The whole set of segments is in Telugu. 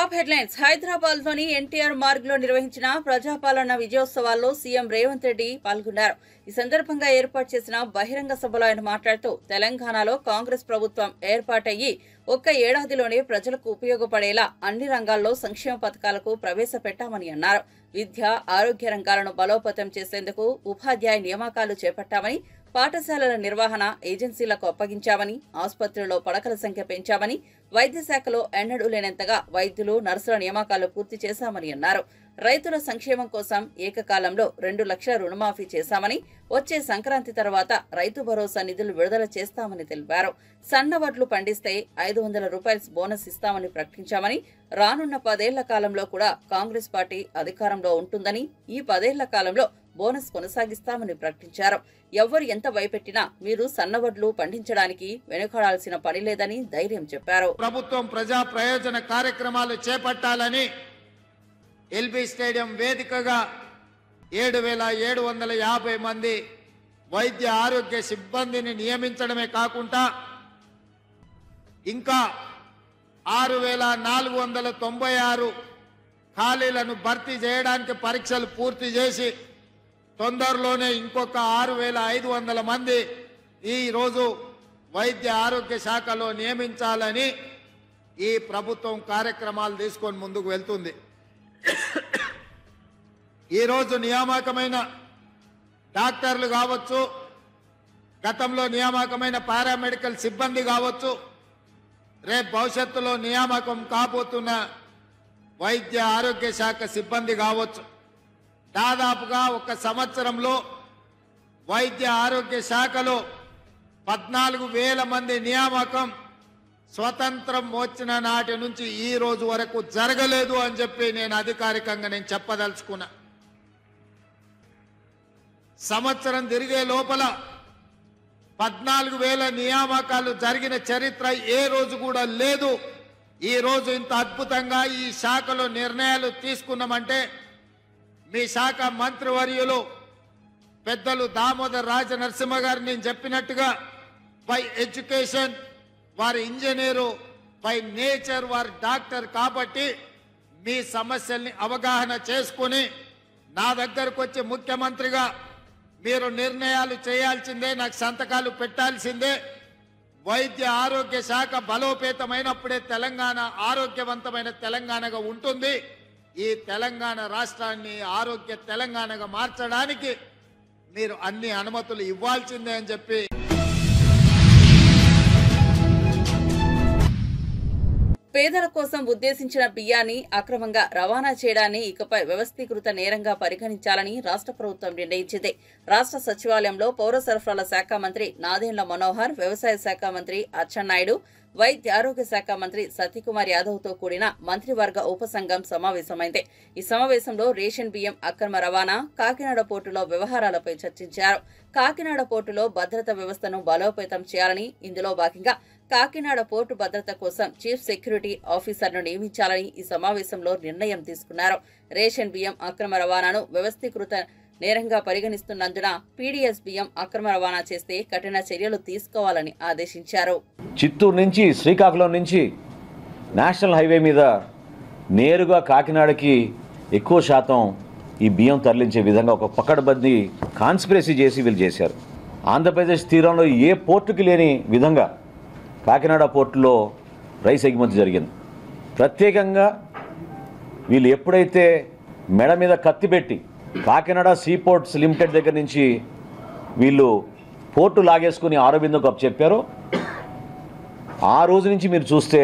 Top headlines. హైదరాబాద్ లోని ఎన్టీఆర్ మార్గ్ లో నిర్వహించిన ప్రజాపాలన విజయోత్సవాల్లో సీఎం రేవంత్ రెడ్డి పాల్గొన్నారు. ఈ సందర్భంగా ఏర్పాటు చేసిన బహిరంగ సభలో ఆయన మాట్లాడుతూ తెలంగాణలో కాంగ్రెస్ ప్రభుత్వం ఏర్పాటయ్యి ఒక్క ఏడాదిలోనే ప్రజలకు ఉపయోగపడేలా అన్ని రంగాల్లో సంక్షేమ పథకాలకు ప్రవేశపెట్టామని అన్నారు. విద్య, ఆరోగ్య రంగాలను బలోపేతం చేసేందుకు ఉపాధ్యాయ నియామకాలు చేపట్టామని, పాఠశాలల నిర్వహణ ఏజెన్సీలకు అప్పగించామని, ఆసుపత్రుల్లో పడకల సంఖ్య పెంచామని, వైద్య శాఖలో ఎన్నడూ లేనంతగా వైద్యులు, నర్సుల నియామకాలు పూర్తి చేశామని అన్నారు. రైతుల సంక్షేమం కోసం ఏకకాలంలో 2 లక్షల రుణమాఫీ చేశామని, వచ్చే సంక్రాంతి తర్వాత రైతు భరోసా నిధులు విడుదల చేస్తామని తెలిపారు. సన్న వడ్లు పండిస్తే 500 రూపాయల బోనస్ ఇస్తామని ప్రకటించామని, రానున్న 10 ఏళ్ల కాలంలో కూడా కాంగ్రెస్ పార్టీ అధికారంలో ఉంటుందని, ఈ 10 ఏళ్ల కాలంలో బోనస్ కొనసాగిస్తామని ప్రకటించారు. ఎవరు ఎంత భయపెట్టినా మీరు సన్నవడ్లు పండించడానికి వెనుకాడాల్సిన పని లేదని ధైర్యం చెప్పారు. ప్రభుత్వం ప్రజా ప్రయోజన కార్యక్రమాలు చేపట్టాలని ఎల్బీ స్టేడియం వేదికగా 7,750 మంది వైద్య ఆరోగ్య సిబ్బందిని నియమించడమే కాకుండా ఇంకా 6,496 ఖాళీలను భర్తీ చేయడానికి పరీక్షలు పూర్తి చేసి తొందరలోనే ఇంకొక 6,500 మంది ఈరోజు వైద్య ఆరోగ్య శాఖలో నియమించాలని ఈ ప్రభుత్వం కార్యక్రమాలు తీసుకొని ముందుకు వెళ్తుంది. ఈరోజు నియామకమైన డాక్టర్లు కావచ్చు, గతంలో నియామకమైన పారామెడికల్ సిబ్బంది కావచ్చు, రేపు భవిష్యత్తులో నియామకం కాబోతున్న వైద్య ఆరోగ్య శాఖ సిబ్బంది కావచ్చు, దాదాపుగా ఒక సంవత్సరంలో వైద్య ఆరోగ్య శాఖలో 14,000 మంది నియామకం స్వతంత్రం వచ్చిన నాటి నుంచి ఈ రోజు వరకు జరగలేదు అని చెప్పి నేను అధికారికంగా చెప్పదలుచుకున్నా. సంవత్సరం తిరిగే లోపల 14,000 నియామకాలు జరిగిన చరిత్ర ఏ రోజు కూడా లేదు. ఈ రోజు ఇంత అద్భుతంగా ఈ శాఖలో నిర్ణయాలు తీసుకున్నామంటే మీ శాఖ మంత్రివర్యులు పెద్దలు దామోదర్ రాజ నరసింహ గారు నేను చెప్పినట్టుగా బై ఎడ్యుకేషన్ వారి ఇంజనీరు, బై నేచర్ వారి డాక్టర్ కాబట్టి మీ సమస్యల్ని అవగాహన చేసుకుని నా దగ్గరకు వచ్చి ముఖ్యమంత్రిగా మీరు నిర్ణయాలు చేయాల్సిందే, నాకు సంతకాలు పెట్టాల్సిందే. వైద్య ఆరోగ్య శాఖ బలోపేతమైనప్పుడే తెలంగాణ ఆరోగ్యవంతమైన తెలంగాణగా ఉంటుంది. ఈ తెలంగాణ రాష్ట్రాన్ని ఆరోగ్య తెలంగాణగా మార్చడానికి మీరు అన్ని అనుమతులు ఇవ్వాల్సిందే అని చెప్పి పేదల కోసం ఉద్దేశించిన బియ్యాన్ని అక్రమంగా రవాణా చేయడాన్ని ఇకపై వ్యవస్థీకృత నేరంగా పరిగణించాలని రాష్ట్ర ప్రభుత్వం నిర్ణయించింది. రాష్ట్ర సచివాలయంలో పౌర సరఫరాల శాఖ మంత్రి నాదెండ్ల మనోహర్, వ్యవసాయ శాఖ మంత్రి అచ్చెన్నాయుడు, వైద్య ఆరోగ్య శాఖ మంత్రి సత్యకుమార్ యాదవ్తో కూడిన మంత్రివర్గ ఉపసంఘం సమావేశమైంది. ఈ సమావేశంలో రేషన్ బియ్యం అక్రమ రవాణా, కాకినాడ పోర్టులో వ్యవహారాలపై చర్చించారు. కాకినాడ పోర్టులో భద్రత వ్యవస్థను బలోపేతం చేయాలని, ఇందులో భాగంగా కాకినాడ పోర్టు భద్రత కోసం చీఫ్ సెక్యూరిటీ ఆఫీసర్ను నియమించాలని ఈ సమావేశంలో నిర్ణయం తీసుకున్నారు. రేషన్ బియ్యం అక్రమ రవాణాను వ్యవస్థీకృత నేరంగా పరిగణిస్తున్నందున పీడీఎస్ బియ్యం అక్రమ రవాణా చేస్తే కఠిన చర్యలు తీసుకోవాలని ఆదేశించారు. చిత్తూరు నుంచి శ్రీకాకుళం నుంచి నేషనల్ హైవే మీద నేరుగా కాకినాడకి ఎక్కువ శాతం ఈ బియ్యం తరలించే విధంగా ఒక పకడ్బందీ కాన్స్పిరసీ చేసి వీళ్ళు చేశారు. ఆంధ్రప్రదేశ్ తీరంలో ఏ పోర్టుకి లేని విధంగా కాకినాడ పోర్టులో రైస్ ఎగుమతి జరిగింది. ప్రత్యేకంగా వీళ్ళు ఎప్పుడైతే మెడ మీద కత్తి పెట్టి కాకినాడ సీపోర్ట్స్ లిమిటెడ్ దగ్గర నుంచి వీళ్ళు పోర్టు లాగేసుకుని ఆరోబిందకు అప్పచెప్పారో ఆ రోజు నుంచి మీరు చూస్తే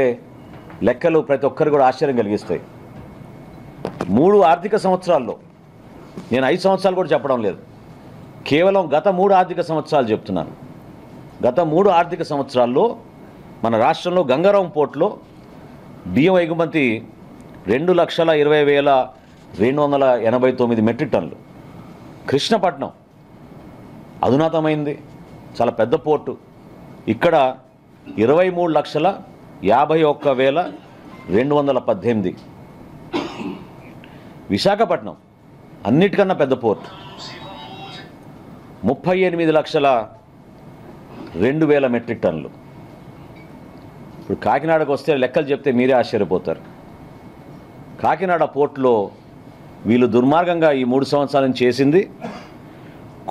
లెక్కలు ప్రతి ఒక్కరు కూడా ఆశ్చర్యం కలిగిస్తాయి. 3 ఆర్థిక సంవత్సరాల్లో, నేను 5 సంవత్సరాలు కూడా చెప్పడం లేదు, కేవలం గత 3 ఆర్థిక సంవత్సరాలు చెప్తున్నాను. గత 3 ఆర్థిక సంవత్సరాల్లో మన రాష్ట్రంలో గంగారాం పోర్టులో బియ్యం ఎగుమతి 2,20,289 మెట్రిక్ టన్నులు. కృష్ణపట్నం అధునాతమైంది, చాలా పెద్ద పోర్టు, ఇక్కడ 23,51,218. విశాఖపట్నం అన్నిటికన్నా పెద్ద పోర్టు, 38,02,000 మెట్రిక్ టన్నులు. ఇప్పుడు కాకినాడకు వస్తే లెక్కలు చెప్తే మీరే ఆశ్చర్యపోతారు. కాకినాడ పోర్టులో వీళ్ళు దుర్మార్గంగా ఈ 3 సంవత్సరాలను చేసింది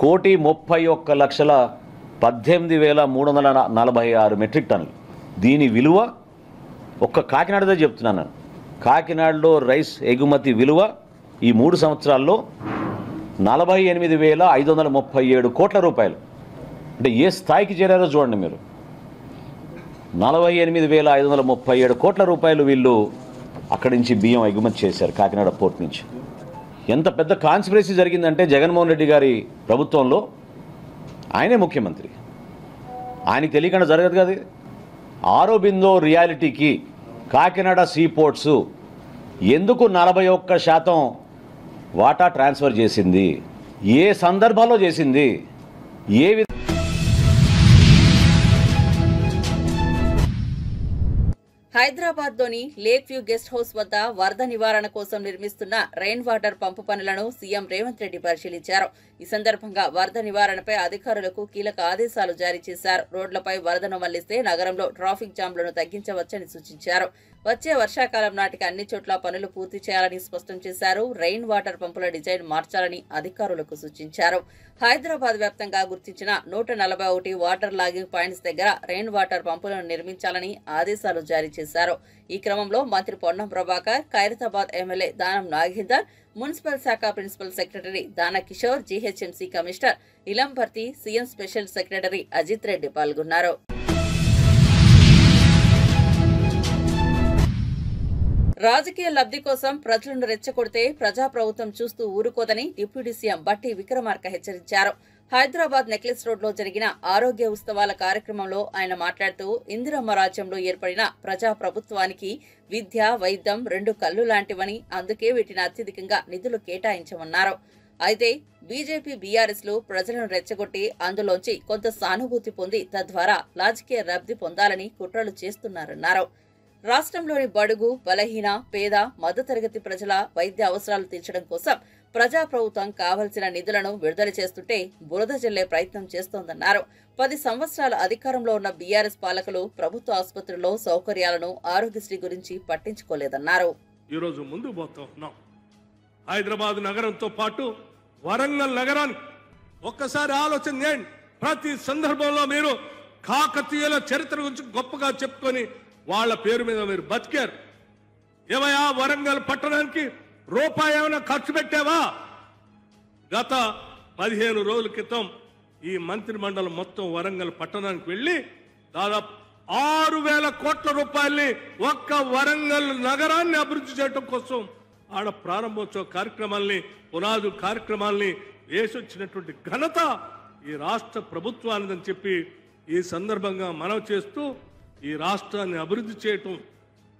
1,31,18,346 మెట్రిక్ టన్నులు. దీని విలువ ఒక్క కాకినాడదే చెప్తున్నాను. కాకినాడలో రైస్ ఎగుమతి విలువ ఈ 3 సంవత్సరాల్లో 48,537 కోట్ల రూపాయలు. అంటే ఏ స్థాయికి చేరారో చూడండి మీరు. 48,537 కోట్ల రూపాయలు వీళ్ళు అక్కడి నుంచి బియ్యం ఎగుమతి చేశారు కాకినాడ పోర్ట్ నుంచి. ఎంత పెద్ద కాన్స్పిరసీ జరిగిందంటే జగన్మోహన్ రెడ్డి గారి ప్రభుత్వంలో ఆయనే ముఖ్యమంత్రి, ఆయనకి తెలియకుండా జరగదు కదా. ఆరోబిందో రియాలిటీకి కాకినాడ సీ పోర్ట్స్ ఎందుకు 41% వాటా ట్రాన్స్ఫర్ చేసింది, ఏ సందర్భంలో చేసింది, ఏ హైదరాబాద్లోని లేక్ వ్యూ గెస్ట్ హౌస్ వద్ద వరద నివారణ కోసం నిర్మిస్తున్న రెయిన్ వాటర్ పంపు పనులను సీఎం రేవంత్ రెడ్డి పరిశీలించారు. ఈ సందర్భంగా వరద నివారణపై అధికారులకు కీలక ఆదేశాలు జారీ చేశారు. రోడ్లపై వరదను మళ్లిస్తే నగరంలో ట్రాఫిక్ జామ్లను తగ్గించవచ్చని సూచించారు. వచ్చే వర్షాకాలం నాటికి అన్ని చోట్ల పనులు పూర్తి చేయాలని స్పష్టం చేశారు. రెయిన్ వాటర్ పంపుల డిజైన్ మార్చాలని అధికారులకు సూచించారు. హైదరాబాద్ వ్యాప్తంగా గుర్తించిన 141 వాటర్ లాగింగ్ పాయింట్స్ దగ్గర రెయిన్ వాటర్ పంపులను నిర్మించాలని ఆదేశాలు జారీ చేశారు. ఈ క్రమంలో మంత్రి పొన్నం ప్రభాకర్, ఖైరతాబాద్ ఎమ్మెల్యే దానం నాగేందర్, మున్సిపల్ శాఖ principal secretary Dana Kishore, GHMC commissioner Ilambarithi, CM special secretary Ajith Reddy పాల్గొన్నారు. రాజకీయ లబ్ధి కోసం ప్రజలను రెచ్చగొడితే ప్రజాప్రభుత్వం చూస్తూ ఊరుకోదని డిప్యూటీ సీఎం బట్టి విక్రమార్క హెచ్చరించారు. హైదరాబాద్ నెక్లెస్ రోడ్లో జరిగిన ఆరోగ్య ఉత్సవాల కార్యక్రమంలో ఆయన మాట్లాడుతూ ఇందిరమ్మ రాజ్యంలో ఏర్పడిన ప్రజాప్రభుత్వానికి విద్య, వైద్యం 2 కళ్ళు లాంటివని, అందుకే వీటిని అత్యధికంగా నిధులు కేటాయించమన్నారు. అయితే బీజేపీ, బీఆర్ఎస్లు ప్రజలను రెచ్చగొట్టి అందులోంచి కొంత సానుభూతి పొంది తద్వారా రాజకీయ లబ్ధి పొందాలని కుట్రలు చేస్తున్నారన్నారు. రాష్ట్రంలోని బడుగు, బలహీన, పేద, మధ్యతరగతి ప్రజల వైద్య అవసరాలు తీర్చడం కోసం ప్రజాప్రభుత్వం కావలసిన నిధులను విడుదల చేస్తుంటే బురద జల్లే ప్రయత్నం చేస్తోందన్నారు. 10 సంవత్సరాల అధికారంలో ఉన్న బీఆర్ఎస్ పాలకులు ప్రభుత్వ ఆసుపత్రుల్లో సౌకర్యాలను, ఆరోగ్యశ్రీ గురించి పట్టించుకోలేదన్నారు. ఈరోజు ముందుకు పోతున్నాం. హైదరాబాద్ నగరంతో పాటు వరంగల్ నగరానికి ఒక్కసారి ఆలోచన చేయండి. ప్రతి సందర్భంలో మీరు కాకతీయుల చరిత్ర గురించి గొప్పగా చెప్పుకొని వాళ్ళ పేరు మీద మీరు బతికారు. ఏమయ్యా వరంగల్ పట్టణానికి రూపాయి ఏమైనా ఖర్చు పెట్టావా? గత 15 రోజుల క్రితం ఈ మంత్రి మండలి మొత్తం వరంగల్ పట్టణానికి వెళ్లి దాదాపు 6,000 కోట్ల రూపాయల్ని ఒక్క వరంగల్ నగరాన్ని అభివృద్ధి చేయడం కోసం ఆడ ప్రారంభోత్సవ కార్యక్రమాల్ని, పునాదు కార్యక్రమాల్ని వేసొచ్చినటువంటి ఘనత ఈ రాష్ట్ర ప్రభుత్వానిదని చెప్పి ఈ సందర్భంగా మనవి చేస్తూ, ఈ రాష్ట్రాన్ని అభివృద్ధి చేయటం,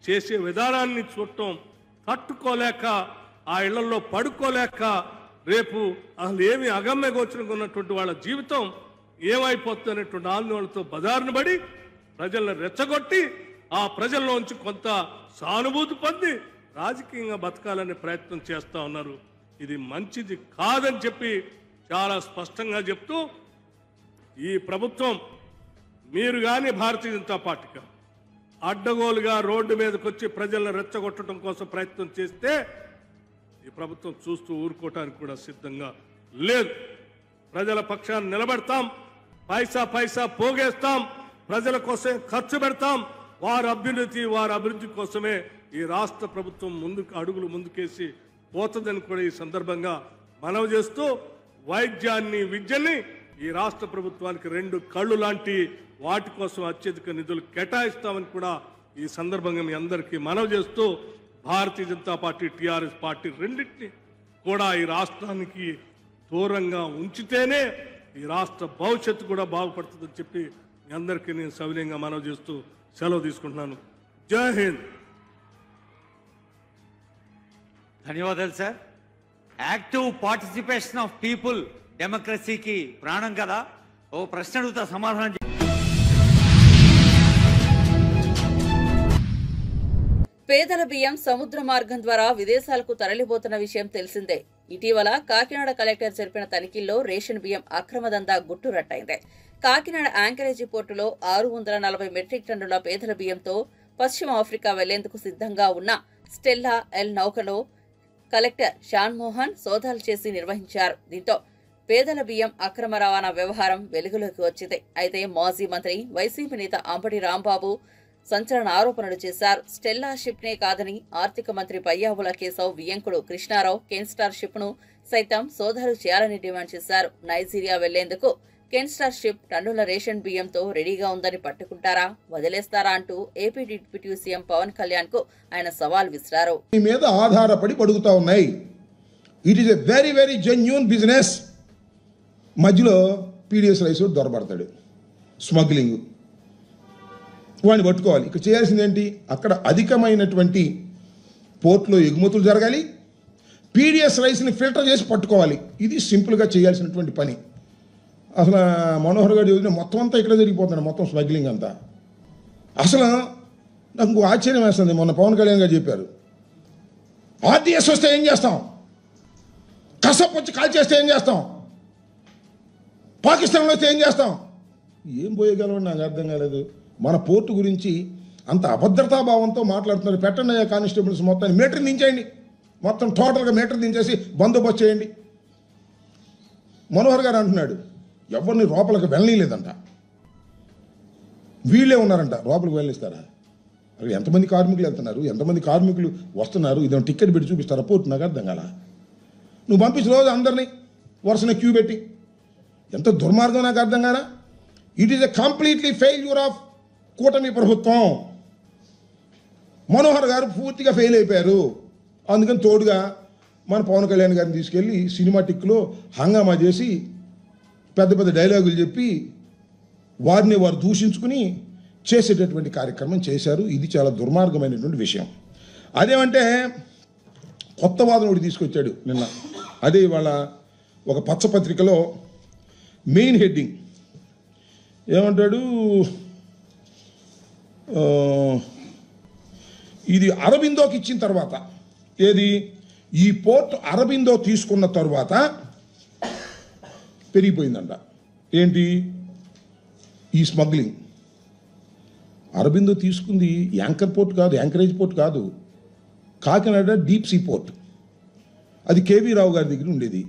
చేసే విధానాన్ని చూడటం తట్టుకోలేక, ఆ ఇళ్లలో పడుకోలేక, రేపు అసలు ఏమి అగమ్య గోచరంగా ఉన్నటువంటి వాళ్ళ జీవితం ఏమైపోతున్నటువంటి ఆందోళనతో బజారును పడి ప్రజలను రెచ్చగొట్టి ఆ ప్రజల్లోంచి కొంత సానుభూతి పొంది రాజకీయంగా బతకాలనే ప్రయత్నం చేస్తూ ఉన్నారు. ఇది మంచిది కాదని చెప్పి చాలా స్పష్టంగా చెప్తూ, ఈ ప్రభుత్వం మీరు కానీ భారతీయ జనతా పార్టీగా అడ్డగోలుగా రోడ్డు మీదకి వచ్చి ప్రజలను రెచ్చగొట్టడం కోసం ప్రయత్నం చేస్తే ఈ ప్రభుత్వం చూస్తూ ఊరుకోవటానికి కూడా సిద్ధంగా లేదు. ప్రజల పక్షాన్ని నిలబెడతాం, పైసా పైసా పోగేస్తాం, ప్రజల కోసం ఖర్చు పెడతాం. వారి అభివృద్ధి కోసమే ఈ రాష్ట్ర ప్రభుత్వం అడుగులు ముందుకేసి పోతుందని కూడా ఈ సందర్భంగా మనవి చేస్తూ, వైద్యాన్ని, విద్యని ఈ రాష్ట్ర ప్రభుత్వానికి 2 కళ్ళు లాంటి వాటి కోసం అత్యధిక నిధులు కేటాయిస్తామని కూడా ఈ సందర్భంగా మీ అందరికీ మనవి చేస్తూ, Bharatiya Janata party, TRS party రెండింటినీ కూడా ఈ రాష్ట్రానికి దూరంగా ఉంచితేనే ఈ రాష్ట్ర భవిష్యత్తు కూడా బాగుపడుతుందని చెప్పి మీ అందరికీ నేను సవినయంగా మనవి చేస్తూ సెలవు తీసుకుంటున్నాను. జై హింద్. ధన్యవాదాలు sir. Active participation of people డెమోక్రసీకి ప్రాణం కదా. ఓ ప్రశ్న అడుగుతా, సమాధానం. పేదల బియ్యం సముద్ర మార్గం ద్వారా విదేశాలకు తరలిపోతున్న విషయం తెలిసిందే. ఇటీవల కాకినాడ కలెక్టర్ జరిపిన తనిఖీల్లో రేషన్ బియ్యం అక్రమ దందా గుట్టురట్టయింది. కాకినాడ యాంకరేజీ పోర్టులో 640 మెట్రిక్ టన్నుల పేదల బియ్యంతో పశ్చిమ ఆఫ్రికా వెళ్లేందుకు సిద్ధంగా ఉన్న స్టెల్లా ఎల్ నౌకలో కలెక్టర్ షాన్ మోహన్ సోదాలు చేసి నిర్వహించారు. దీంతో పేదల బియ్యం అక్రమ రవాణా వ్యవహారం వెలుగులోకి వచ్చింది. అయితే మాజీ మంత్రి వైసీపీ నేత అంబటి రాంబాబు సంచలన ఆరోపణలు చేశారు. స్టెల్లా షిప్ నే కాదని ఆర్థిక మంత్రి పయ్యావుల కేశవ్ వియంకుడు కృష్ణారావు కెన్స్టార్ షిప్ ను సైతం సోదాలు చేయాలని డిమాండ్ చేశారు. నైజీరియా వెళ్లేందుకు కెన్స్టార్ షిప్ టన్నుల రేషన్ బియ్యంతో రెడీగా ఉందని పట్టుకుంటారా, వదిలేస్తారా అంటూ AP deputy CM Pawan Kalyan కు ఆయన సవాల్ విసిరారు. మీద ఆధారపడి పడుగుతా ఉన్నాయి. It is a very very genuine business. మధ్యలో పీడిఎస్ రైస్ దొరబడతాడు, స్మగ్లింగ్, వాడిని పట్టుకోవాలి. ఇక్కడ చేయాల్సింది ఏంటి? అక్కడ అధికమైనటువంటి పోర్ట్లో ఎగుమతులు జరగాలి, పీడిఎస్ రైస్ని ఫిల్టర్ చేసి పట్టుకోవాలి. ఇది సింపుల్గా చేయాల్సినటువంటి పని. అసలు మనోహర్ గారు చదివిన మొత్తం అంతా ఇక్కడ జరిగిపోతుంది, మొత్తం స్మగ్లింగ్ అంతా. అసలు నాకు ఆశ్చర్యం వేస్తుంది. మొన్న పవన్ కళ్యాణ్ గారు చెప్పారు, ఆర్డీఎస్ వస్తే ఏం చేస్తాం, కసప్ వచ్చి కాల్ చేస్తే ఏం చేస్తాం, పాకిస్తాన్లో వస్తే ఏం చేస్తాం. ఏం పోయగలమని నాకు అర్థం కాలేదు. మన పోర్టు గురించి అంత అభద్రతాభావంతో మాట్లాడుతున్నారు. పెట్టండి అయ్యా కానిస్టేబుల్స్ మొత్తాన్ని మీటర్ దించేయండి, మొత్తం టోటల్గా మీటర్ దించేసి బందోబస్తు చేయండి. మనోహర్ గారు అంటున్నాడు ఎవరిని లోపలికి వెళ్ళలేదంట, వీళ్ళే ఉన్నారంట. లోపలికి వెళ్ళిస్తారా? అక్కడ ఎంతమంది కార్మికులు వెళ్తున్నారు, ఎంతమంది కార్మికులు వస్తున్నారు, ఇదేమో టికెట్ పెట్టి చూపిస్తారా పోర్టు? నాకు అర్థం కాల. నువ్వు పంపించిన రోజు అందరినీ వరుసన క్యూ పెట్టి ఎంత దుర్మార్గం నాకు అర్థం కాదా. It is a completely failure of కూటమి ప్రభుత్వం. మనోహర్ గారు పూర్తిగా ఫెయిల్ అయిపోయారు. అందుకని తోడుగా మన పవన్ కళ్యాణ్ గారిని తీసుకెళ్ళి సినిమాటిక్లో హంగామా చేసి పెద్ద పెద్ద డైలాగులు చెప్పి వారిని వారు దూషించుకుని చేసేటటువంటి కార్యక్రమం చేశారు. ఇది చాలా దుర్మార్గమైనటువంటి విషయం. అదేమంటే కొత్త వాదన ఒకటి తీసుకొచ్చాడు నిన్న. అదే ఇవాళ ఒక పచ్చపత్రికలో మెయిన్ హెడ్డింగ్ ఏమంటాడు, ఇది అరబిందోకి ఇచ్చిన తర్వాత, ఏది ఈ పోర్ట్ అరబిందో తీసుకున్న తర్వాత పెరిగిపోయిందంట. ఏంటి ఈ స్మగ్లింగ్? అరబిందో తీసుకుంది యాంకర్ పోర్ట్ కాదు, యాంకరేజ్ పోర్ట్ కాదు, కాకినాడ డీప్ సీ పోర్ట్. అది కేవీ రావు గారి దగ్గర ఉండేది.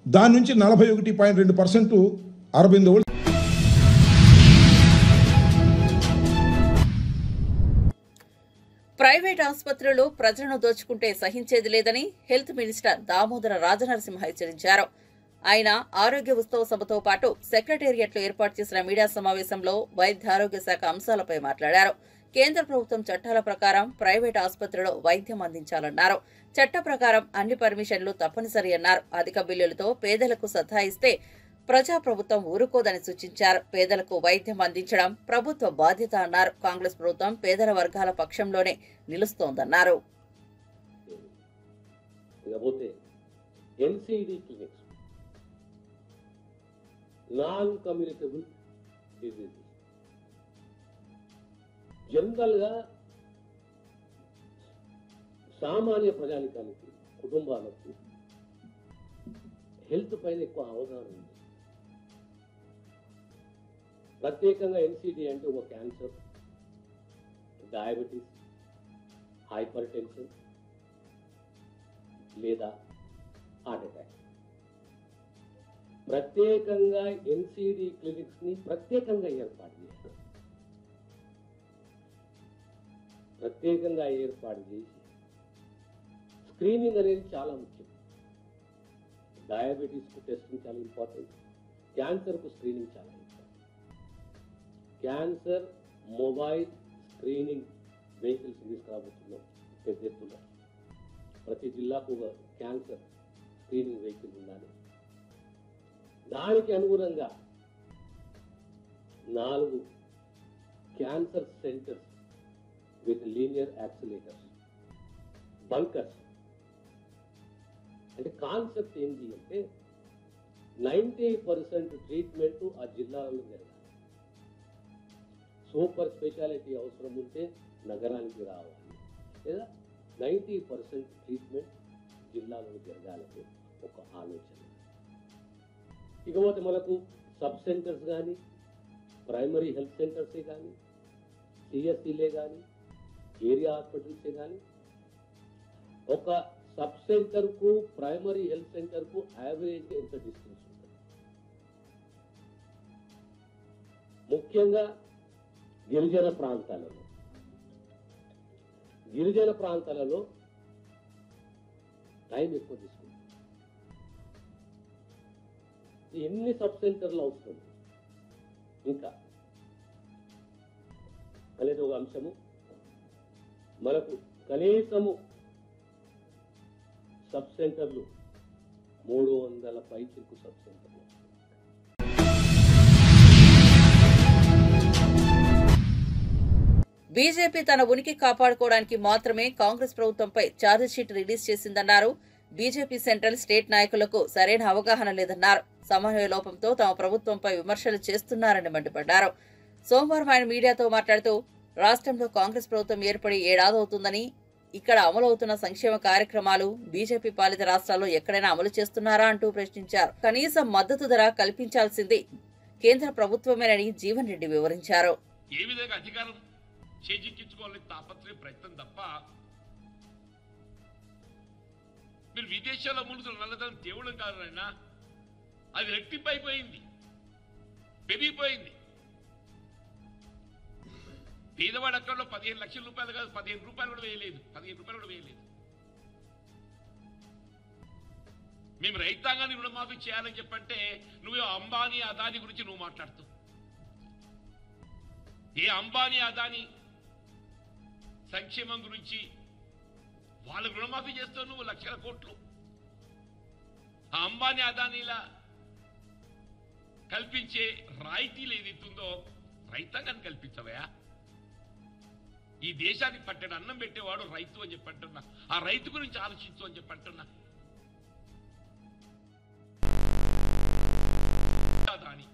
దాని నుంచి 41.2% అరబిందో. ప్రైవేట్ ఆసుపత్రులు ప్రజలను దోచుకుంటే సహించేది లేదని హెల్త్ మినిస్టర్ దామోదర రాజనరసింహ హెచ్చరించారు. ఆయన ఆరోగ్య ఉత్సవ సభతో పాటు సెక్రటేరియట్లో ఏర్పాటు చేసిన మీడియా సమావేశంలో వైద్య ఆరోగ్య శాఖ అంశాలపై మాట్లాడారు. కేంద్ర ప్రభుత్వం చట్టాల ప్రకారం ప్రైవేట్ ఆసుపత్రిలో వైద్యం అందించాలన్నారు. చట్ట ప్రకారం అన్ని పర్మిషన్లు తప్పనిసరి అన్నారు. అధిక బిల్లులతో పేదలకు సతాయిస్తే ప్రజాప్రభుత్వం ఊరుకోదని సూచించారు. పేదలకు వైద్యం అందించడం ప్రభుత్వ బాధ్యత అన్నారు. కాంగ్రెస్ ప్రభుత్వం పేదల వర్గాల పక్షంలోనే నిలుస్తోందన్నారు. నాన్ కమ్యూనికబుల్ డిజీజ్ జనరల్గా సామాన్య ప్రజానికానికి, కుటుంబాలకు హెల్త్ పైన ఎక్కువ అవగాహన ఉంది. ప్రత్యేకంగా ఎన్సిడి అంటే ఒక క్యాన్సర్, డయాబెటీస్, హైపర్ టెన్షన్ లేదా హార్ట్ అటాక్. ప్రత్యేకంగా ఎన్సిడి క్లినిక్స్ని ప్రత్యేకంగా ఏర్పాటు చేశారు. ప్రత్యేకంగా ఏర్పాటు చేసి స్క్రీనింగ్ అనేది చాలా ముఖ్యం. డయాబెటీస్కు టెస్టింగ్ చాలా ఇంపార్టెంట్, క్యాన్సర్కు స్క్రీనింగ్ చాలా important. Cancer mobile screening vehicles తీసుకురాబోతున్నాం పెద్ద ఎత్తున. ప్రతి జిల్లాకు ఒక క్యాన్సర్ స్క్రీనింగ్ వెహికల్ ఉండాలి. దానికి అనుగుణంగా 4 cancer centres with linear accelerators, bunkers. అంటే కాన్సెప్ట్ ఏంటి అంటే 90% ట్రీట్మెంట్ ఆ జిల్లాలో జరగాలి. సూపర్ స్పెషాలిటీ అవసరం ఉంటే నగరానికి రావాలి, లేదా 90% ట్రీట్మెంట్ జిల్లాలో జరగాలని ఒక ఆలోచన. ఇకపోతే మనకు సబ్ సెంటర్స్ కానీ, ప్రైమరీ హెల్త్ సెంటర్సే కానీ, సిఎస్సీలే కానీ, ఏరియా హాస్పిటల్సే కానీ ఒక సబ్ సెంటర్కు ప్రైమరీ హెల్త్ సెంటర్కు యావరేజ్ ఎంత డిస్టెన్స్ ఉంటుంది? ముఖ్యంగా గిరిజన ప్రాంతాలలో టైం ఎక్కువ తీసుకుంటుంది. ఎన్ని సబ్ సెంటర్లు అవసరం? ఇంకా అనేది ఒక అంశము. మనకు కనీసము సబ్ సెంటర్లు 300 పైచిలకు సబ్ సెంటర్లు. బీజేపీ తన ఉనికి కాపాడుకోవడానికి మాత్రమే కాంగ్రెస్ ప్రభుత్వంపై ఛార్జిషీట్ రిలీజ్ చేసిందన్నారు. బీజేపీ సెంట్రల్ స్టేట్ నాయకులకు సరైన అవగాహన లేదన్నారు. సమన్వయ లోపంతో తమ ప్రభుత్వంపై విమర్శలు చేస్తున్నారని మండిపడ్డారు. సోమవారం ఆయన మీడియాతో మాట్లాడుతూ రాష్ట్రంలో కాంగ్రెస్ ప్రభుత్వం ఏర్పడి ఏడాదవుతుందని, ఇక్కడ అమలవుతున్న సంక్షేమ కార్యక్రమాలు బీజేపీ పాలిత రాష్ట్రాల్లో ఎక్కడైనా అమలు చేస్తున్నారా అంటూ ప్రశ్నించారు. కనీస మద్దతు ధర కల్పించాల్సింది కేంద్ర ప్రభుత్వమేనని జీవన్ రెడ్డి వివరించారు. ఏ విధంగా అధికారం చేజిక్కించుకోవాలని తాపత్రయ ప్రయత్నం తప్ప మీరు విదేశాల్లో మూలుతున్న నల్లదనం దేవుడు కాదు అయినా అది రెట్టింపు అయిపోయింది, పెరిగిపోయింది. పేదవాడు అక్కడలో 15 లక్షల రూపాయలు కాదు, 15 రూపాయలు కూడా వేయలేదు, 15 రూపాయలు కూడా వేయలేదు. మేము రైతాంగాన్ని రుణమాఫీ చేయాలని చెప్పంటే నువ్వు అంబానీ అదానీ గురించి నువ్వు మాట్లాడుతావు. ఏ అంబానీ అదానీ సంక్షేమం గురించి వాళ్ళకు రుణమాఫీ చేస్తావు నువ్వు లక్షల కోట్లు. ఆ అంబానీ అదానీలా కల్పించే రాయితీలు ఏదైతుందో రైతాంగాన్ని కల్పించవయా? ఈ దేశానికి పట్టెడు అన్నం పెట్టేవాడు రైతు అని చెప్పంటున్నా. ఆ రైతు గురించి ఆలోచించు అని చెప్పంటున్నా. అదానీ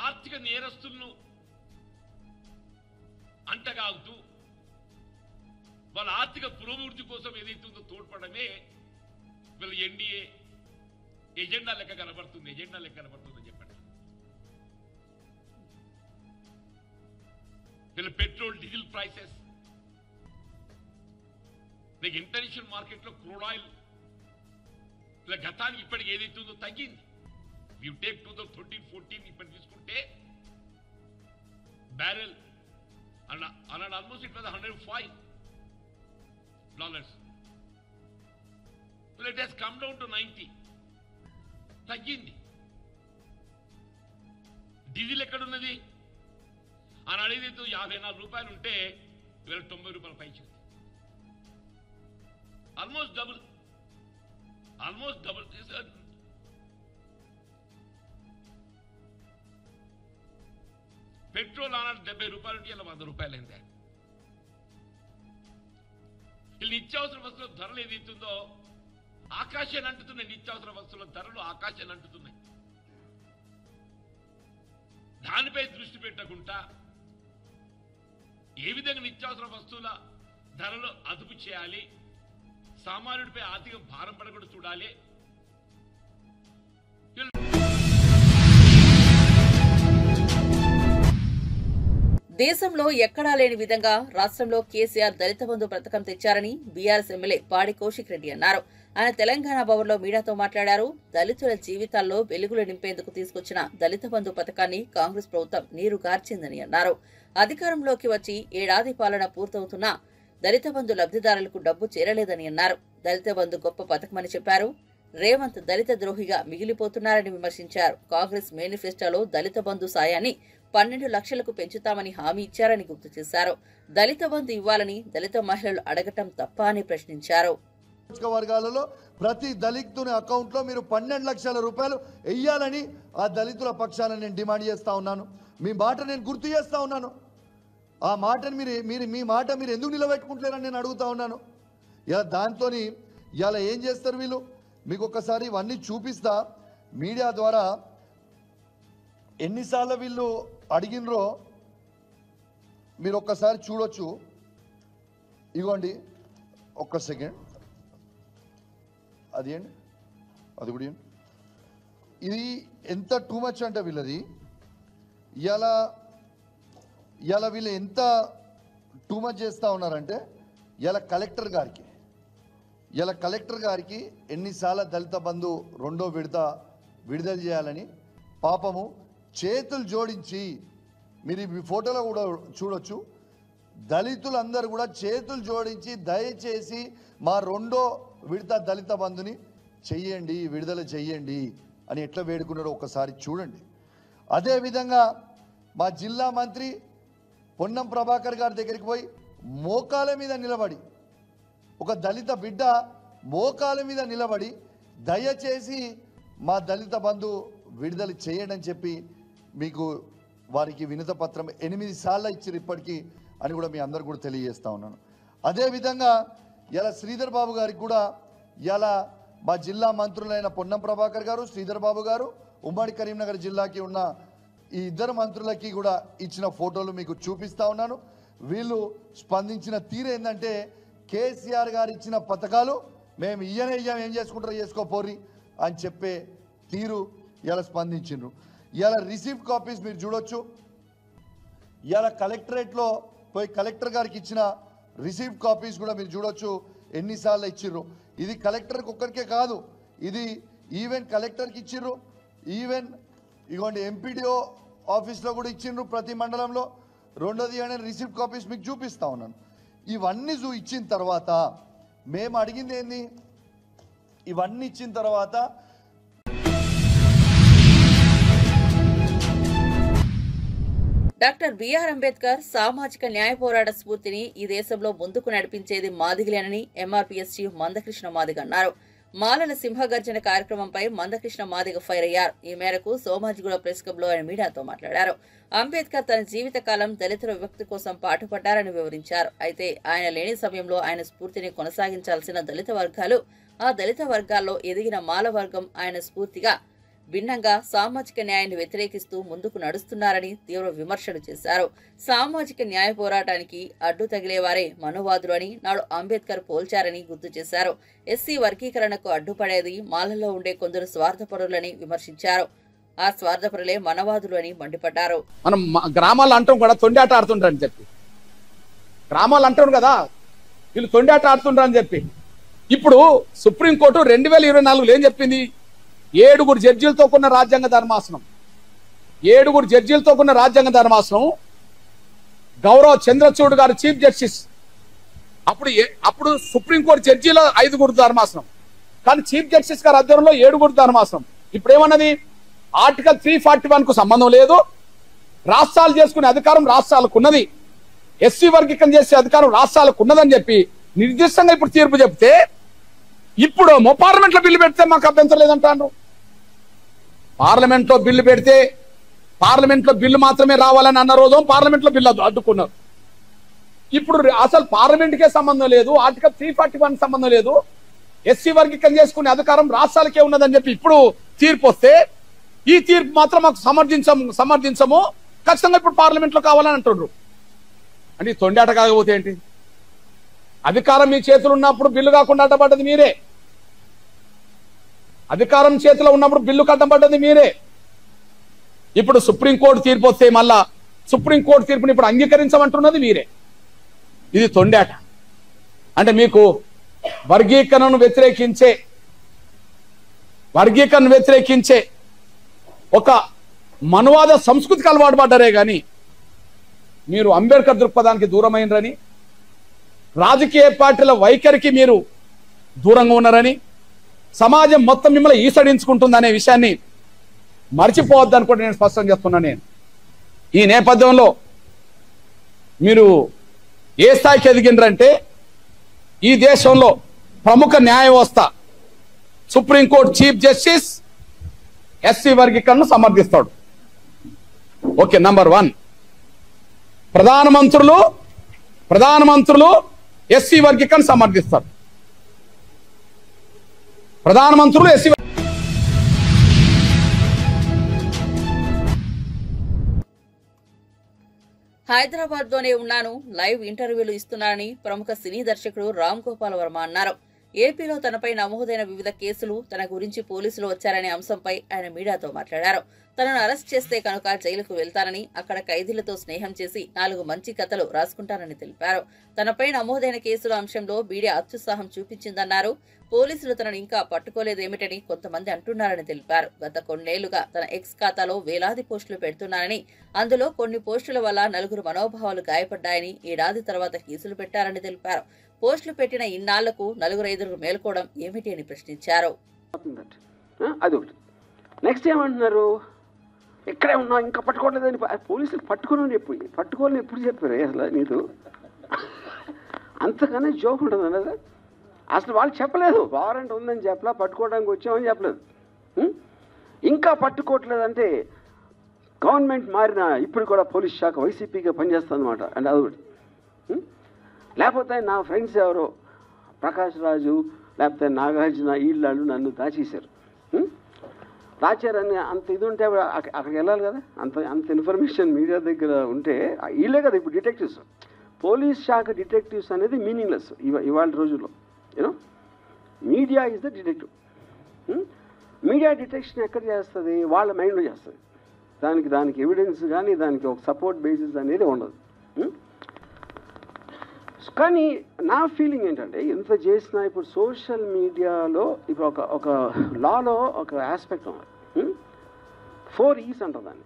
ఆర్థిక నేరస్తులను అంటగాగుతూ వాళ్ళ ఆర్థిక పురోభివృద్ధి కోసం ఏదైతుందో తోడ్పడమే వీళ్ళ ఎన్డీఏ ఎజెండా లెక్క కనబడుతుంది అని చెప్పండి. వీళ్ళ పెట్రోల్ డీజిల్ ప్రైసెస్ నీకు ఇంటర్నేషనల్ మార్కెట్ లో క్రూడ్ ఆయిల్ వీళ్ళ గతానికి ఇప్పటికి ఏదైతుందో తగ్గింది. యూ టేక్ 2013-14 ఇప్పటి తీసుకుంటే బ్యారెల్ అలా almost it was $105. Well, it has come down to 90. తగ్గింది. డీజిల్ ఎక్కడున్నది? ఆనాడు ఏదైతే 54 రూపాయలు ఉంటే ఇవాళ 90 రూపాయలు పైకి ఆల్మోస్ట్ డబుల్. పెట్రోల్ ఆనాడు 70 రూపాయలు ఉంటే ఇలా 100 రూపాయలు అయింది. నిత్యావసర వస్తువుల ధరలు ఏదైతుందో ఆకాశాన్ని అంటుతున్నాయి. నిత్యావసర వస్తువుల ధరలు ఆకాశాన్ని అంటుతున్నాయి. దానిపై దృష్టి పెట్టకుండా ఏ విధంగా నిత్యావసర వస్తువుల ధరలు అదుపు చేయాలి, సామాన్యుడిపై ఆర్థిక భారం పడకుండా చూడాలి. దేశంలో ఎక్కడా లేని విధంగా రాష్ట్రంలో కేసీఆర్ దళిత బంధు పథకం తెచ్చారని బీఆర్ఎస్ ఎమ్మెల్యే పాడి కౌశిక్ రెడ్డి అన్నారు. ఆయన తెలంగాణ భవన్లో మీడియాతో మాట్లాడారు. దళితుల జీవితాల్లో వెలుగులు నింపేందుకు తీసుకొచ్చిన దళిత బంధు పథకాన్ని కాంగ్రెస్ ప్రభుత్వం నీరుగార్చిందని అన్నారు. అధికారంలోకి వచ్చి ఏడాది పాలన పూర్తవుతున్నా దళిత బంధు లబ్ధిదారులకు డబ్బు చేరలేదని అన్నారు. దళిత బంధు గొప్ప పథకమని చెప్పారు. రేవంత్ దళిత ద్రోహిగా మిగిలిపోతున్నారని విమర్శించారు. కాంగ్రెస్ మేనిఫెస్టోలో దళిత బంధు సాయాన్ని 12 లక్షలకు పెంచుతామని హామీ ఇచ్చారని గుర్తు చేశారు. దళిత బంధు ఇవ్వాలని దళిత మహిళలు అడగటం తప్ప అని ప్రశ్నించారు. వర్గాలలో ప్రతి దళితుని అకౌంట్లో మీరు 12 లక్షల రూపాయలు వెయ్యాలని ఆ దళితుల పక్షాన నేను డిమాండ్ చేస్తా ఉన్నాను. మీ మాట నేను గుర్తు చేస్తా ఉన్నాను. ఆ మాటని మీ మాట మీరు ఎందుకు నిలబెట్టుకుంటలేరని నేను అడుగుతా ఉన్నాను. ఇలా దాంతో ఇలా ఏం చేస్తారు వీళ్ళు? మీకు ఒక్కసారి ఇవన్నీ చూపిస్తా. మీడియా ద్వారా ఎన్నిసార్లు వీళ్ళు అడిగినరో మీరు ఒక్కసారి చూడొచ్చు. ఇగోండి ఒక్క సెకండ్, అది ఏంటి, అది కూడా ఏంటి, ఇది ఎంత టూ మచ్ అంటే వీళ్ళది ఇలా వీళ్ళు ఎంత టూ మచ్ చేస్తూ ఉన్నారంటే ఇలా కలెక్టర్ గారికి ఇలా కలెక్టర్ గారికి ఎన్నిసార్లు దళిత బంధు రెండో విడుదల చేయాలని పాపము చేతులు జోడించి మీరు ఈ ఫోటోలో కూడా చూడొచ్చు, దళితులందరూ కూడా చేతులు జోడించి దయచేసి మా రెండో విడత దళిత బంధుని చెయ్యండి, విడుదల చెయ్యండి అని ఎట్లా వేడుకున్నారో ఒకసారి చూడండి. అదేవిధంగా మా జిల్లా మంత్రి పొన్నం ప్రభాకర్ గారి దగ్గరికి పోయి మోకాల మీద నిలబడి, ఒక దళిత బిడ్డ మోకాల మీద నిలబడి దయచేసి మా దళిత బంధు విడుదల చేయండి అని చెప్పి మీకు వారికి వినత పత్రం 8 సార్లు ఇచ్చారు ఇప్పటికీ అని కూడా మీ అందరు కూడా తెలియజేస్తా ఉన్నాను. అదేవిధంగా ఇలా శ్రీధర్ బాబు గారికి కూడా ఇలా మా జిల్లా మంత్రులైన పొన్నం ప్రభాకర్ గారు, శ్రీధర్ బాబు గారు, ఉమ్మడి కరీంనగర్ జిల్లాకి ఉన్న ఈ ఇద్దరు మంత్రులకి కూడా ఇచ్చిన ఫోటోలు మీకు చూపిస్తా ఉన్నాను. వీళ్ళు స్పందించిన తీరు ఏంటంటే కేసీఆర్ గారు ఇచ్చిన పథకాలు మేము ఇయ్యం, ఏం చేసుకుంటారో చేసుకోపోరి అని చెప్పే తీరు ఇలా స్పందించిండ్రు. ఇలా రిసీవ్ కాపీస్ మీరు చూడొచ్చు. ఇలా కలెక్టరేట్లో పోయి కలెక్టర్ గారికి ఇచ్చిన రిసీవ్ కాపీస్ కూడా మీరు చూడొచ్చు ఎన్నిసార్లు ఇచ్చిర్రు. ఇది కలెక్టర్కి ఒక్కరికే కాదు, ఇది ఈవెన్ కలెక్టర్కి ఇచ్చిర్రు, ఈవెన్ ఇగోండి ఎంపీడీఓ ఆఫీస్లో కూడా ఇచ్చిండ్రు ప్రతి మండలంలో. రెండోది ఏమైనా రిసీవ్ కాపీస్ మీకు చూపిస్తా ఉన్నాను. ఇవన్నీ ఇచ్చిన తర్వాత మేము అడిగింది ఏంది, ఇవన్నీ ఇచ్చిన తర్వాత డాక్టర్ బిఆర్ అంబేద్కర్ సామాజిక న్యాయ పోరాట స్ఫూర్తిని ఈ దేశంలో ముందుకు నడిపించేది మాదిగలేనని ఎంఆర్పీఎస్ చీఫ్ మందకృష్ణ మాదిగ అన్నారు. మాలల సింహగర్జన కార్యక్రమంపై మందకృష్ణ మాదిగ ఫైర్ అయ్యారు. ఈ మేరకు సోమాజిగూడ ప్రెస్ క్లబ్ లో ఆయన మీడియాతో మాట్లాడారు. అంబేద్కర్ తన జీవితకాలం దళితుల విముక్తి కోసం పాటుపడ్డారని వివరించారు. అయితే ఆయన లేని సమయంలో ఆయన స్ఫూర్తిని కొనసాగించాల్సిన దళిత వర్గాలు, ఆ దళిత వర్గాల్లో ఎదిగిన మాల వర్గం ఆయన స్ఫూర్తిగా భిన్నంగా సామాజిక న్యాయాన్ని వ్యతిరేకిస్తూ ముందుకు నడుస్తున్నారని తీవ్ర విమర్శలు చేశారు. సామాజిక న్యాయ పోరాటానికి అడ్డు తగిలేవారే మనువాదులు అని నాడు అంబేద్కర్ పోల్చారని గుర్తు చేశారు. ఎస్సీ వర్గీకరణకు అడ్డుపడేది మాలలో ఉండే కొందరు స్వార్థపరులని విమర్శించారు. ఆ స్వార్థపరులే మనవాదులు అని మండిపడ్డారు. మనం గ్రామాల్లో అంటాం కూడా తొండాట ఆడుతుంటారని చెప్పి, గ్రామాలు అంటాం కదా వీళ్ళు తొండాట ఆడుతుంటారని చెప్పి. ఇప్పుడు సుప్రీంకోర్టు 2024లో ఏం చెప్పింది? 7 జడ్జీలతో ఉన్న రాజ్యాంగ ధర్మాసనం, 7 జడ్జీలతో ఉన్న రాజ్యాంగ ధర్మాసనం, గౌరవ చంద్రచూడ్ గారు చీఫ్ జస్టిస్. అప్పుడు సుప్రీంకోర్టు జడ్జీలో 5 ధర్మాసనం, కానీ చీఫ్ జస్టిస్ గారి ఆధ్వర్యంలో 7 ధర్మాసనం. ఇప్పుడు ఏమన్నది? ఆర్టికల్ 341కు సంబంధం లేదు, రాష్ట్రాలు చేసుకునే అధికారం రాష్ట్రాలకు ఉన్నది, ఎస్సీ వర్గీకరణ చేసే అధికారం రాష్ట్రాలకు ఉన్నదని చెప్పి నిర్దిష్టంగా ఇప్పుడు తీర్పు చెప్తే, ఇప్పుడు పార్లమెంట్లో బిల్లు పెడితే మాకు అభ్యంతరం లేదంటాను. పార్లమెంట్లో బిల్లు పెడితే పార్లమెంట్లో బిల్లు మాత్రమే రావాలని అన్న రోజు పార్లమెంట్లో బిల్లు అడ్డుకున్నారు. ఇప్పుడు అసలు పార్లమెంట్కే సంబంధం లేదు, ఆర్టికల్ 341 సంబంధం లేదు, ఎస్సీ వర్గీకరణ చేసుకునే అధికారం రాష్ట్రాలకే ఉన్నదని చెప్పి ఇప్పుడు తీర్పు వస్తే, ఈ తీర్పు మాత్రం మాకు సమర్థించము, ఖచ్చితంగా ఇప్పుడు పార్లమెంట్లో కావాలని అంటుండ్రు. అంటే తొండాట కాకపోతే ఏంటి? అధికారం మీ చేతులు ఉన్నప్పుడు బిల్లు కాకుండా అడ్డపడ్డది మీరే, అధికారం చేతిలో ఉన్నప్పుడు బిల్లు కట్టబడ్డది మీరే. ఇప్పుడు సుప్రీంకోర్టు తీర్పు వస్తే మళ్ళా సుప్రీంకోర్టు తీర్పుని ఇప్పుడు అంగీకరించమంటున్నది మీరే. ఇది తొండాట. అంటే మీకు వర్గీకరణను వ్యతిరేకించే ఒక మనువాద సంస్కృతికి అలవాటు పడ్డారే కానీ మీరు అంబేద్కర్ దృక్పథానికి దూరమైనరని, రాజకీయ పార్టీల వైఖరికి మీరు దూరంగా ఉన్నారని, సమాజం మొత్తం మిమ్మల్ని ఈసడించుకుంటుందనే విషయాన్ని మర్చిపోవద్దని కూడా నేను స్పష్టం చేస్తున్నాను. నేను ఈ నేపథ్యంలో మీరు ఏ స్థాయికి ఎదిగినరంటే, ఈ దేశంలో ప్రముఖ న్యాయ వ్యవస్థ సుప్రీంకోర్టు చీఫ్ జస్టిస్ ఎస్సీ వర్గీకరణను సమర్థిస్తాడు. ఓకే, నంబర్ 1, ప్రధానమంత్రులు ఎస్సీ వర్గీకరణ సమర్థిస్తారు. ప్రధానమంత్రులు ఎస్సీ హైదరాబాద్ లోనే ఉన్నాను, లైవ్ ఇంటర్వ్యూలు ఇస్తున్నానని ప్రముఖ సినీ దర్శకుడు రామ్ గోపాల్ వర్మ అన్నారు. ఏపీలో తనపై నమోదైన వివిధ కేసులు, తన గురించి పోలీసులు వచ్చారనే అంశంపై ఆయన మీడియాతో మాట్లాడారు. తనను అరెస్ట్ చేస్తే కనుక జైలుకు వెళ్తానని, అక్కడ ఖైదీలతో స్నేహం చేసి 4 మంచి కథలు రాసుకుంటానని తెలిపారు. తనపై నమోదైన కేసుల అంశంలో మీడియా అత్యుత్సాహం చూపించిందన్నారు. పోలీసులు తనను ఇంకా పట్టుకోలేదేమిటని కొంతమంది అంటున్నారని తెలిపారు. గత కొన్నేళ్లుగా తన ఎక్స్ ఖాతాలో వేలాది పోస్టులు పెడుతున్నానని, అందులో కొన్ని పోస్టుల వల్ల 4 మనోభావాలు గాయపడ్డాయని, ఏడాది తర్వాత కేసులు పెట్టారని తెలిపారు. పోస్టులు పెట్టిన ఇన్నాళ్లకు 4-5 మేల్కోవడం ఏమిటి అని ప్రశ్నించారు. అదొకటి. నెక్స్ట్ ఏమంటున్నారు, ఇక్కడే ఉన్నా ఇంకా పట్టుకోవట్లేదని పోలీసులు పట్టుకోవాలని ఎప్పుడు చెప్పారు అసలు నీకు? అంతకన్నా జోక్ ఉంటుంది అన్నది. అసలు వాళ్ళు చెప్పలేదు, వారెంట్ ఉందని చెప్పలా, పట్టుకోవడానికి వచ్చామని చెప్పలేదు. ఇంకా పట్టుకోవట్లేదంటే గవర్నమెంట్ మారిన ఇప్పుడు కూడా పోలీస్ శాఖ వైసీపీగా పనిచేస్తుంది అన్నమాట. అంటే అదొకటి. లేకపోతే నా ఫ్రెండ్స్ ఎవరో ప్రకాష్ రాజు లేకపోతే నాగార్జున వీళ్ళు నన్ను దాచేశారు. దాచారని అంత ఇది ఉంటే అక్కడికి వెళ్ళాలి కదా. అంత ఇన్ఫర్మేషన్ మీడియా దగ్గర ఉంటే వీళ్ళే కదా ఇప్పుడు డిటెక్టివ్స్. పోలీస్ శాఖ డిటెక్టివ్స్ అనేది మీనింగ్లెస్ ఇవాళ రోజుల్లో. You know media is the detective. Media detection ఎక్కడ చేస్తుంది? వాళ్ళ మైండ్లో చేస్తుంది. దానికి ఎవిడెన్స్ కానీ దానికి ఒక సపోర్ట్ బేసిస్ అనేది ఉండదు. కానీ నా ఫీలింగ్ ఏంటంటే, ఎంత చేసినా ఇప్పుడు సోషల్ మీడియాలో ఇప్పుడు ఒక లాలో ఒక ఆస్పెక్ట్ ఉంది. 4 E's అంటారు దాన్ని.